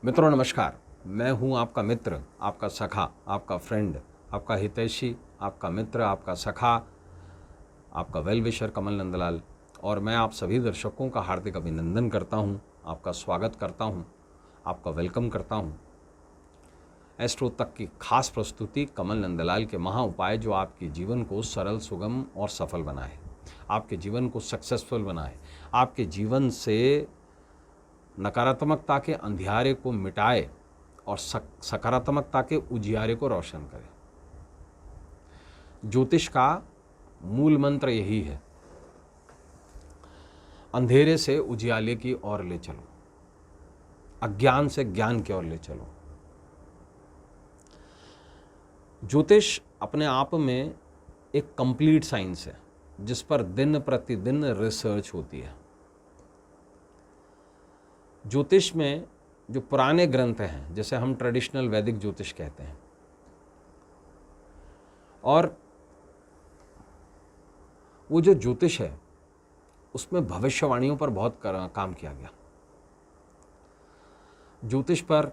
मित्रों नमस्कार। मैं हूं आपका मित्र, आपका सखा, आपका फ्रेंड, आपका हितैषी, आपका मित्र, आपका सखा, आपका वेल विशर कमल नंदलाल। और मैं आप सभी दर्शकों का हार्दिक अभिनंदन करता हूं, आपका स्वागत करता हूं, आपका वेलकम करता हूं। एस्ट्रो तक की खास प्रस्तुति कमल नंदलाल के महा उपाय जो आपके जीवन को सरल, सुगम और सफल बनाए, आपके जीवन को सक्सेसफुल बनाए, आपके जीवन से नकारात्मकता के अंधियारे को मिटाए और सकारात्मकता के उजियारे को रोशन करे। ज्योतिष का मूल मंत्र यही है, अंधेरे से उजियाले की ओर ले चलो, अज्ञान से ज्ञान की ओर ले चलो। ज्योतिष अपने आप में एक कंप्लीट साइंस है जिस पर दिन प्रतिदिन रिसर्च होती है। ज्योतिष में जो पुराने ग्रंथ हैं, जैसे हम ट्रेडिशनल वैदिक ज्योतिष कहते हैं, और वो जो ज्योतिष है उसमें भविष्यवाणियों पर बहुत काम किया गया। ज्योतिष पर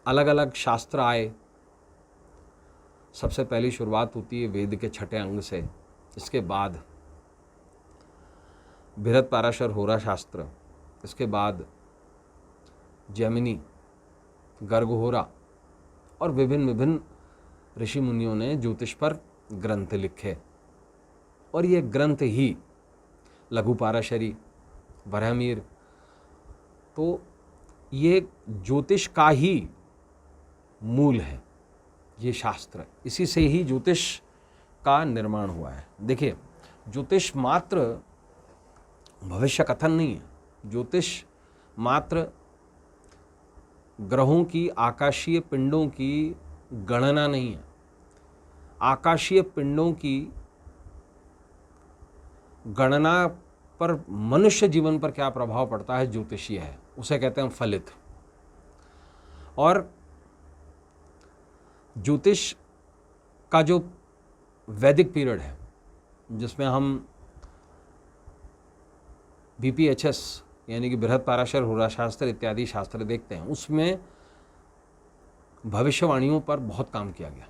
अलग अलग शास्त्र आए। सबसे पहली शुरुआत होती है वेद के छठे अंग से, इसके बाद बृहद पाराशर होरा शास्त्र, इसके बाद जैमिनी, गर्गहोरा और विभिन्न ऋषि मुनियों ने ज्योतिष पर ग्रंथ लिखे। और ये ग्रंथ ही लघु पाराशरी, बरहमीर, तो ये ज्योतिष का ही मूल है, ये शास्त्र। इसी से ही ज्योतिष का निर्माण हुआ है। देखिए, ज्योतिष मात्र भविष्य कथन नहीं है। ज्योतिष मात्र ग्रहों की, आकाशीय पिंडों की गणना नहीं है। आकाशीय पिंडों की गणना पर मनुष्य जीवन पर क्या प्रभाव पड़ता है, ज्योतिषीय है, उसे कहते हैं फलित। और ज्योतिष का जो वैदिक पीरियड है, जिसमें हम BPHS यानी कि बृहद पाराशर होरा शास्त्र इत्यादि शास्त्र देखते हैं, उसमें भविष्यवाणियों पर बहुत काम किया गया।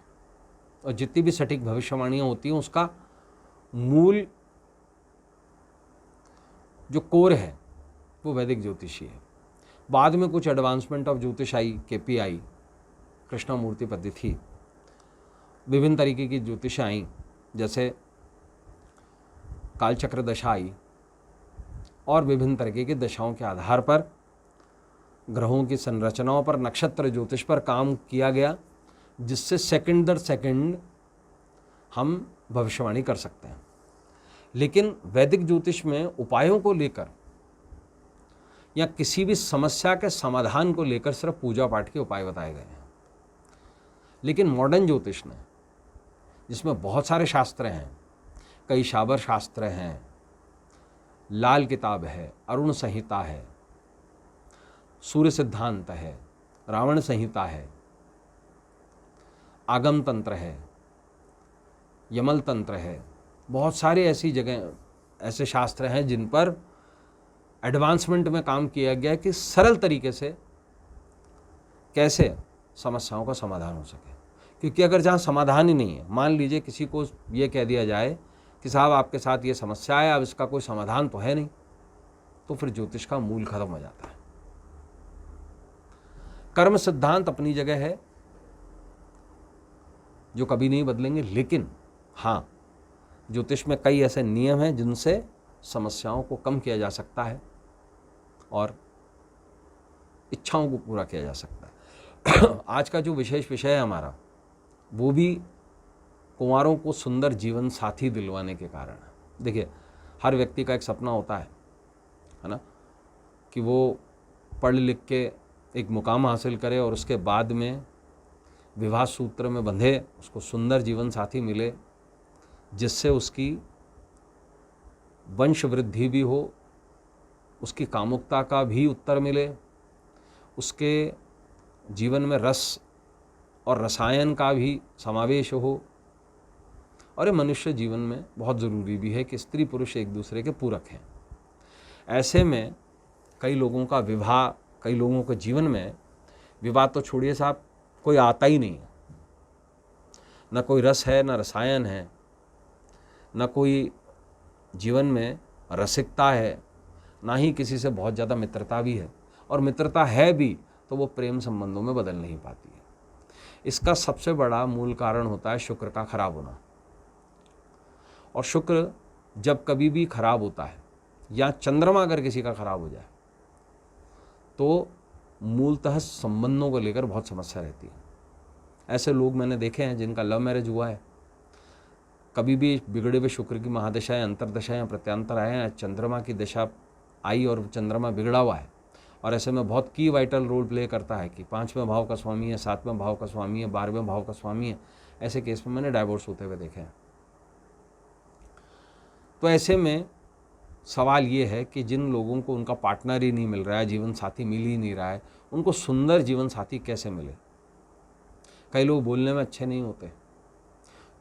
और जितनी भी सटीक भविष्यवाणियाँ होती हैं, उसका मूल जो कोर है वो वैदिक ज्योतिषी है। बाद में कुछ एडवांसमेंट ऑफ ज्योतिष आई, KP, कृष्णमूर्ति पद्धति, विभिन्न तरीके की ज्योतिष आई, जैसे कालचक्र दशा आई, और विभिन्न तरीके की दशाओं के आधार पर ग्रहों की संरचनाओं पर, नक्षत्र ज्योतिष पर काम किया गया, जिससे सेकंड दर सेकंड हम भविष्यवाणी कर सकते हैं। लेकिन वैदिक ज्योतिष में उपायों को लेकर या किसी भी समस्या के समाधान को लेकर सिर्फ पूजा पाठ के उपाय बताए गए हैं। लेकिन मॉडर्न ज्योतिष ने, जिसमें बहुत सारे शास्त्र हैं, कई शाबर शास्त्र हैं, लाल किताब है, अरुण संहिता है, सूर्य सिद्धांत है, रावण संहिता है, आगम तंत्र है, यमल तंत्र है, बहुत सारे ऐसी जगह, ऐसे शास्त्र हैं जिन पर एडवांसमेंट में काम किया गया है कि सरल तरीके से कैसे समस्याओं का समाधान हो सके। क्योंकि अगर जहाँ समाधान ही नहीं है, मान लीजिए किसी को ये कह दिया जाए कि साहब आपके साथ ये समस्या है, अब इसका कोई समाधान तो है नहीं, तो फिर ज्योतिष का मूल खत्म हो जाता है। कर्म सिद्धांत अपनी जगह है जो कभी नहीं बदलेंगे, लेकिन हाँ, ज्योतिष में कई ऐसे नियम हैं जिनसे समस्याओं को कम किया जा सकता है और इच्छाओं को पूरा किया जा सकता है। आज का जो विशेष विषय है हमारा, वो भी कुंवारों को सुंदर जीवन साथी दिलवाने के कारण है। देखिए, हर व्यक्ति का एक सपना होता है ना, कि वो पढ़ लिख के एक मुकाम हासिल करे और उसके बाद में विवाह सूत्र में बंधे, उसको सुंदर जीवन साथी मिले, जिससे उसकी वंश वृद्धि भी हो, उसकी कामुकता का भी उत्तर मिले, उसके जीवन में रस और रसायन का भी समावेश हो। और ये मनुष्य जीवन में बहुत ज़रूरी भी है कि स्त्री पुरुष एक दूसरे के पूरक हैं। ऐसे में कई लोगों का विवाह कई लोगों के जीवन में विवाद तो छोड़िए साहब, कोई आता ही नहीं है, न कोई रस है, न रसायन है, न कोई जीवन में रसिकता है, ना ही किसी से बहुत ज़्यादा मित्रता भी है, और मित्रता है भी तो वो प्रेम संबंधों में बदल नहीं पाती है। इसका सबसे बड़ा मूल कारण होता है शुक्र का खराब होना। और शुक्र जब कभी भी खराब होता है, या चंद्रमा अगर किसी का खराब हो जाए, तो मूलतः संबंधों को लेकर बहुत समस्या रहती है। ऐसे लोग मैंने देखे हैं जिनका लव मैरिज हुआ है, कभी भी बिगड़े हुए शुक्र की महादशा या अंतरदशा या प्रत्यांतर आए हैं, चंद्रमा की दशा आई और चंद्रमा बिगड़ा हुआ है, और ऐसे में बहुत की वाइटल रोल प्ले करता है कि 5वें भाव का स्वामी है, 7वें भाव का स्वामी है, 12वें भाव का स्वामी है। ऐसे केस में मैंने डाइवोर्स होते हुए देखे हैं। तो ऐसे में सवाल ये है कि जिन लोगों को उनका पार्टनर ही नहीं मिल रहा है, जीवन साथी मिल ही नहीं रहा है, उनको सुंदर जीवन साथी कैसे मिले। कई लोग बोलने में अच्छे नहीं होते,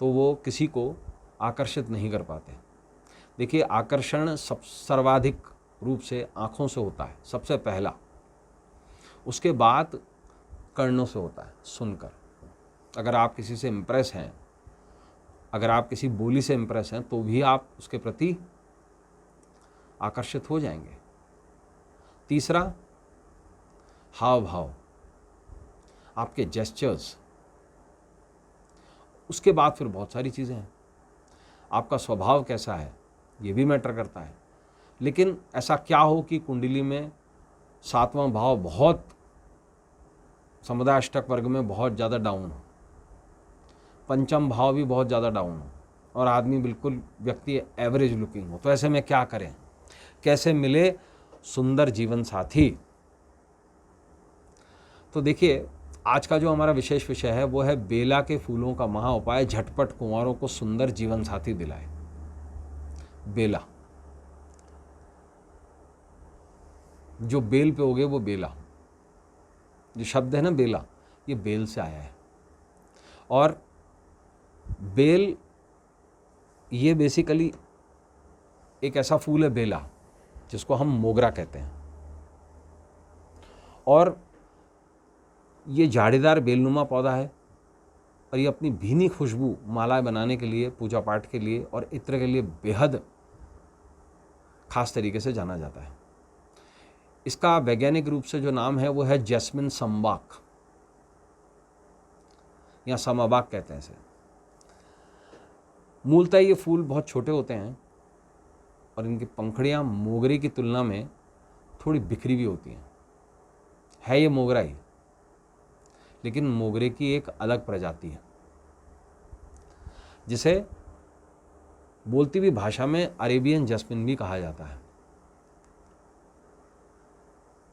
तो वो किसी को आकर्षित नहीं कर पाते। देखिए, आकर्षण सर्वाधिक रूप से आँखों से होता है सबसे पहला, उसके बाद कर्णों से होता है, सुनकर। अगर आप किसी से इम्प्रेस हैं, अगर आप किसी बोली से इम्प्रेस हैं, तो भी आप उसके प्रति आकर्षित हो जाएंगे। तीसरा, हाव भाव, आपके जेस्चर्स। उसके बाद फिर बहुत सारी चीज़ें हैं। आपका स्वभाव कैसा है, ये भी मैटर करता है। लेकिन ऐसा क्या हो कि कुंडली में 7वां भाव बहुत समुदाय अष्टक वर्ग में बहुत ज़्यादा डाउन हो, 5म भाव भी बहुत ज़्यादा डाउन हो, और आदमी बिल्कुल व्यक्ति एवरेज लुकिंग हो। तो ऐसे में क्या करें, कैसे मिले सुंदर जीवन साथी। तो देखिए, आज का जो हमारा विशेष विषय है वो है बेला के फूलों का महा उपाय, झटपट कुंवारों को सुंदर जीवन साथी दिलाए। बेला, जो बेल पे होगे वो बेला, जो शब्द है ना बेला, ये बेल से आया है। और बेल ये बेसिकली एक ऐसा फूल है बेला, जिसको हम मोगरा कहते हैं, और ये झाड़ीदार बेलनुमा पौधा है, और ये अपनी भीनी खुशबू मालाएं बनाने के लिए, पूजा पाठ के लिए और इत्र के लिए बेहद खास तरीके से जाना जाता है। इसका वैज्ञानिक रूप से जो नाम है वो है जैस्मिन संबाक, या समाबाक कहते हैं इसे। मूलतः ये फूल बहुत छोटे होते हैं, और इनकी पंखड़ियाँ मोगरे की तुलना में थोड़ी बिखरी हुई होती हैं। है ये मोगरा ही, लेकिन मोगरे की एक अलग प्रजाति है, जिसे बोलती हुई भाषा में अरेबियन जैस्मिन भी कहा जाता है।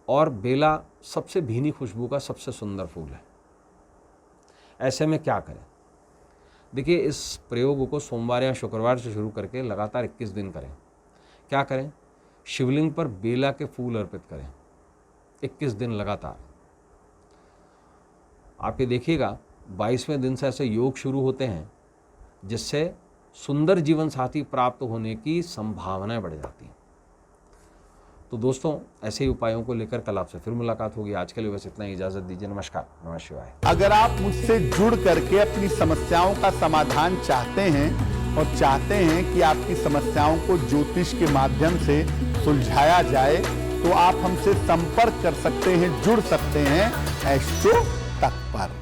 और बेला सबसे भीनी खुशबू का सबसे सुंदर फूल है। ऐसे में क्या करें? देखिए, इस प्रयोग को सोमवार या शुक्रवार से शुरू करके लगातार 21 दिन करें। क्या करें? शिवलिंग पर बेला के फूल अर्पित करें 21 दिन लगातार। आप ये देखिएगा, 22वें दिन से ऐसे योग शुरू होते हैं जिससे सुंदर जीवन साथी प्राप्त होने की संभावनाएं बढ़ जाती हैं। तो दोस्तों, ऐसे ही उपायों को लेकर कल आपसे फिर मुलाकात होगी। आज के लिए बस इतना ही, इजाजत दीजिए। नमस्कार, नमः शिवाय। अगर आप मुझसे जुड़ करके अपनी समस्याओं का समाधान चाहते हैं और चाहते हैं कि आपकी समस्याओं को ज्योतिष के माध्यम से सुलझाया जाए, तो आप हमसे संपर्क कर सकते हैं, जुड़ सकते हैं एस्ट्रो तक पर।